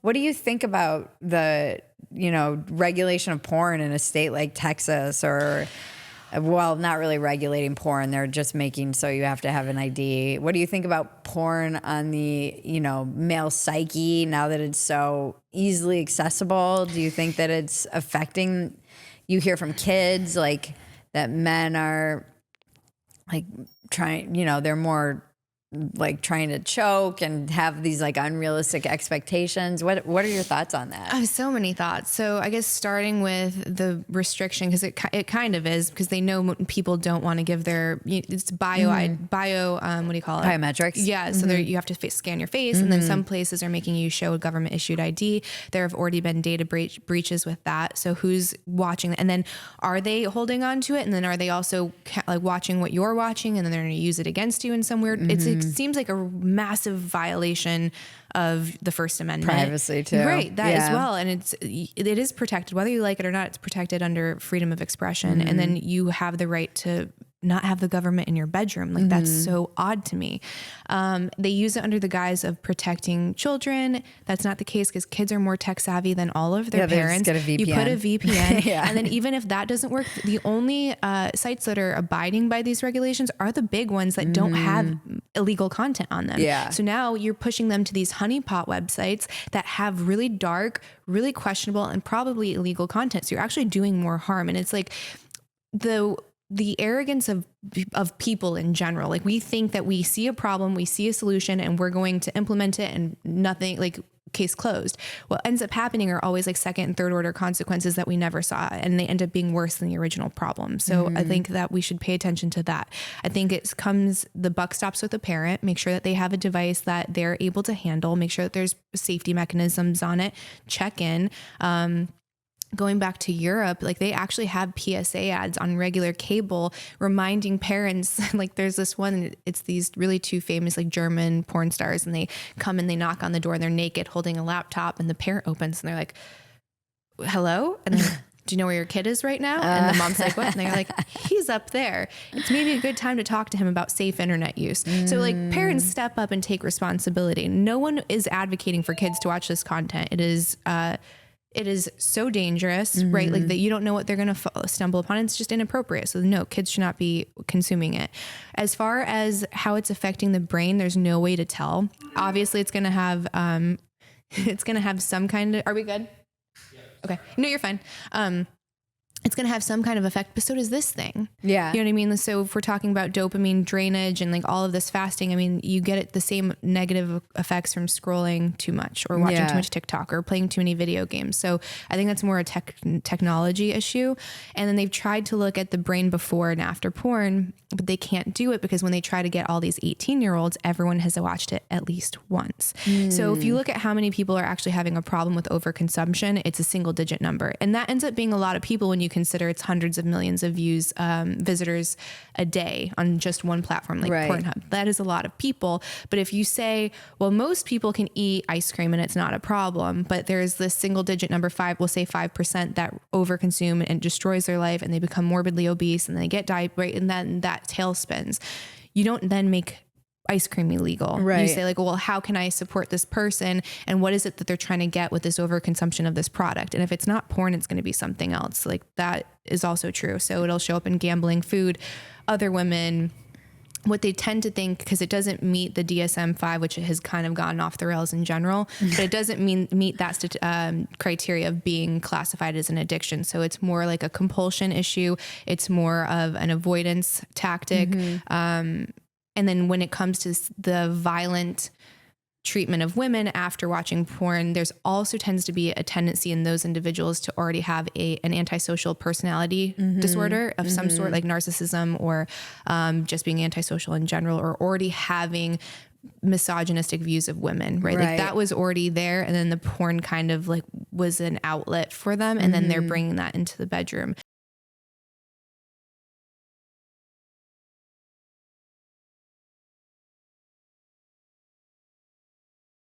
What do you think about the, regulation of porn in a state like Texas or, well, not really regulating porn. They're just making so you have to have an ID. What do you think about porn on the, male psyche now that it's so easily accessible? Do you think that it's affecting, you hear from kids like that men are like trying, they're more like trying to choke and have these like unrealistic expectations. What are your thoughts on that? I have so many thoughts. So I guess starting with the restriction, because it kind of is, because they know people don't want to give their, it's what do you call it? Biometrics. Yeah. So there you have to scan your face, and then some places are making you show a government issued ID. There have already been data breaches with that. So who's watching that? And then are they holding on to it? And then are they also like watching what you're watching, and then they're going to use it against you in some weird, it seems like a massive violation of the First Amendment. Privacy too. Right. That as well. And it is protected, whether you like it or not, it's protected under freedom of expression. And then you have the right to not have the government in your bedroom. Like that's so odd to me. They use it under the guise of protecting children. That's not the case, because kids are more tech savvy than all of their parents. They just get a VPN. You put a VPN and then even if that doesn't work, the only sites that are abiding by these regulations are the big ones that don't have illegal content on them. Yeah. So now you're pushing them to these honeypot websites that have really dark, really questionable, and probably illegal content. So you're actually doing more harm. And it's like the arrogance of people in general. Like we think that we see a problem, we see a solution, and we're going to implement it, and nothing, like case closed. What ends up happening are always like second and third order consequences that we never saw, and they end up being worse than the original problem. So I think that we should pay attention to that. I think the buck stops with the parent. Make sure that they have a device that they're able to handle. Make sure that there's safety mechanisms on it. Check in. Going back to Europe, like they actually have PSA ads on regular cable reminding parents, like there's this one, it's these really two famous like German porn stars, and they come and they knock on the door and they're naked holding a laptop, and the parent opens and they're like, hello? And they're like, do you know where your kid is right now? And the mom's like, what? And they're like, he's up there. It's maybe a good time to talk to him about safe internet use. So like parents step up and take responsibility. No one is advocating for kids to watch this content. It is so dangerous, right? Like that you don't know what they're going to stumble upon. It's just inappropriate. So no, kids should not be consuming it. As far as how it's affecting the brain, there's no way to tell. Obviously it's going to have, some kind of, are we good? Yeah. Okay. No, you're fine. It's going to have some kind of effect, but so does this thing. Yeah. You know what I mean? So if we're talking about dopamine drainage and like all of this fasting, I mean, you get the same negative effects from scrolling too much or watching too much TikTok or playing too many video games. So I think that's more a technology issue. And then they've tried to look at the brain before and after porn, but they can't do it because when they try to get all these 18-year-olds, everyone has watched it at least once. So if you look at how many people are actually having a problem with overconsumption, it's a single digit number. And that ends up being a lot of people when you consider it's hundreds of millions of visitors a day on just one platform like Pornhub. That is a lot of people. But if you say, well, most people can eat ice cream and it's not a problem, but there's this single digit number, we'll say 5% that overconsume and destroys their life, and they become morbidly obese and they get diabetes, and then that tail spins. You don't then make ice cream illegal. You say like, well, how can I support this person? And what is it that they're trying to get with this overconsumption of this product? And if it's not porn, it's going to be something else. Like that is also true. So it'll show up in gambling, food, other women. What they tend to think, because it doesn't meet the DSM-5, which has kind of gone off the rails in general, but it doesn't meet that criteria of being classified as an addiction. So it's more like a compulsion issue. It's more of an avoidance tactic. And then when it comes to the violent treatment of women after watching porn, there's also tends to be a tendency in those individuals to already have an antisocial personality disorder of some sort, like narcissism or just being antisocial in general, or already having misogynistic views of women, right? Like that was already there. And then the porn kind of like was an outlet for them. And then they're bringing that into the bedroom.